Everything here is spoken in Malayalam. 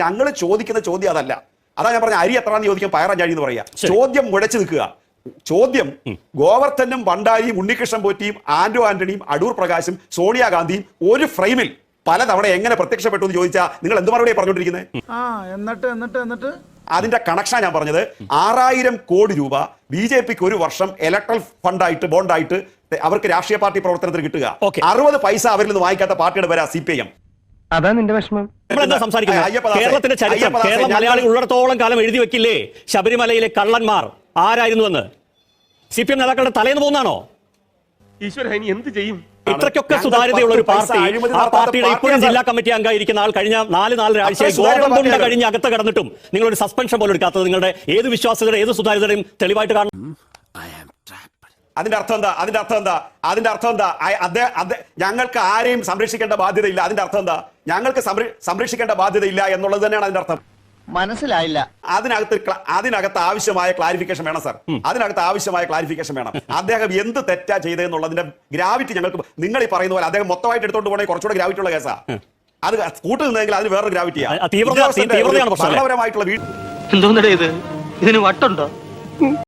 ഞങ്ങൾ ചോദിക്കുന്ന ചോദ്യം അതല്ല. അതാ ഞാൻ പറഞ്ഞ അരി എത്രാന്ന് ചോദിക്കാൻ പയറഞ്ചാഴി എന്ന് പറയാ. ചോദ്യം മുഴച്ചു നിൽക്കുക. ചോദ്യം ഗോവർദ്ധനും ഭണ്ഡാരിയും ഉണ്ണികൃഷ്ണൻ പോറ്റിയും ആന്റോ ആന്റണിയും അടൂർ പ്രകാശും സോണിയാഗാന്ധിയും ഒരു ഫ്രെയിമിൽ പലതവണ എങ്ങനെ പ്രത്യക്ഷപ്പെട്ടു എന്ന് ചോദിച്ചാൽ നിങ്ങൾ എന്ത് മറുപടിയാണ് പറഞ്ഞുകൊണ്ടിരിക്കുന്നത്? അതിന്റെ കണക്ഷനാ ഞാൻ പറഞ്ഞത്. 6000 കോടി രൂപ ബിജെപിക്ക് ഒരു വർഷം ഇലക്ട്രൽ ഫണ്ടായിട്ട് ബോണ്ടായിട്ട് അവർക്ക് രാഷ്ട്രീയ പാർട്ടി പ്രവർത്തനത്തിന് കിട്ടുക. 60 പൈസ അവരിൽ നിന്ന് വാങ്ങിക്കാത്ത പാർട്ടിയുടെ പേരാ CPIM. അതാ നിന്റെ വിഷമം. കേരളത്തിന്റെ ചരിത്രം കേരള മലയാളികൾ ഉള്ളിടത്തോളം കാലം എഴുതി വെക്കില്ലേ ശബരിമലയിലെ കള്ളന്മാർ ആരായിരുന്നുവെന്ന്? CPM നേതാക്കളുടെ തലേന്ന് പോകുന്നതാണോ? ഈശ്വര, ഇനി എന്ത് ചെയ്യും? ഇത്രയ്ക്കൊക്കെ സുതാര്യതയുള്ള ഒരു പാർട്ടി, ആ പാർട്ടിയുടെ ഇപ്പോഴും ജില്ലാ കമ്മിറ്റി അംഗമായിരിക്കുന്ന ആൾ കഴിഞ്ഞ 4 ആഴ്ചയായി ഗോതമ്പുണ്ട കഴിഞ്ഞ് അകത്ത് കിടന്നിട്ടും നിങ്ങളൊരു സസ്പെൻഷൻ പോലും എടുക്കാത്തത് നിങ്ങളുടെ ഏത് വിശ്വാസതയുടെ ഏത് സുതാര്യതയും തെളിവായിട്ട് കാണും. അതിന്റെ അർത്ഥം എന്താ? ഞങ്ങൾക്ക് ആരെയും സംരക്ഷിക്കേണ്ട ബാധ്യതയില്ല. അതിന്റെ അർത്ഥം എന്താ? ഞങ്ങൾക്ക് സംരക്ഷിക്കേണ്ട ബാധ്യതയില്ല എന്നുള്ളത് തന്നെയാണ് അതിന്റെ അർത്ഥം. മനസ്സിലായില്ല. അതിനകത്ത് ആവശ്യമായ ക്ലാരിഫിക്കേഷൻ വേണം സർ. അതിനകത്ത് ആവശ്യമായ ക്ലാരിഫിക്കേഷൻ വേണം. അദ്ദേഹം എന്ത് തെറ്റാ ചെയ്തതെന്നുള്ളതിന്റെ ഗ്രാവിറ്റി ഞങ്ങൾക്ക്, നിങ്ങൾ ഈ പറയുന്ന പോലെ അദ്ദേഹം മൊത്തമായിട്ട് എടുത്തോണ്ട് പോകണമെങ്കിൽ കുറച്ചുകൂടെ ഗ്രാവിറ്റി ഉള്ള കേസാ. അത് കൂട്ടു നിന്നെങ്കിൽ അതിന് വേറൊരു ഗ്രാവിറ്റിയാണ്. തീവ്രതയാണ് ഭരണപരമായിട്ടുള്ള എന്തോന്നടേ ഇത്? ഇതിന് വട്ടുണ്ടോ?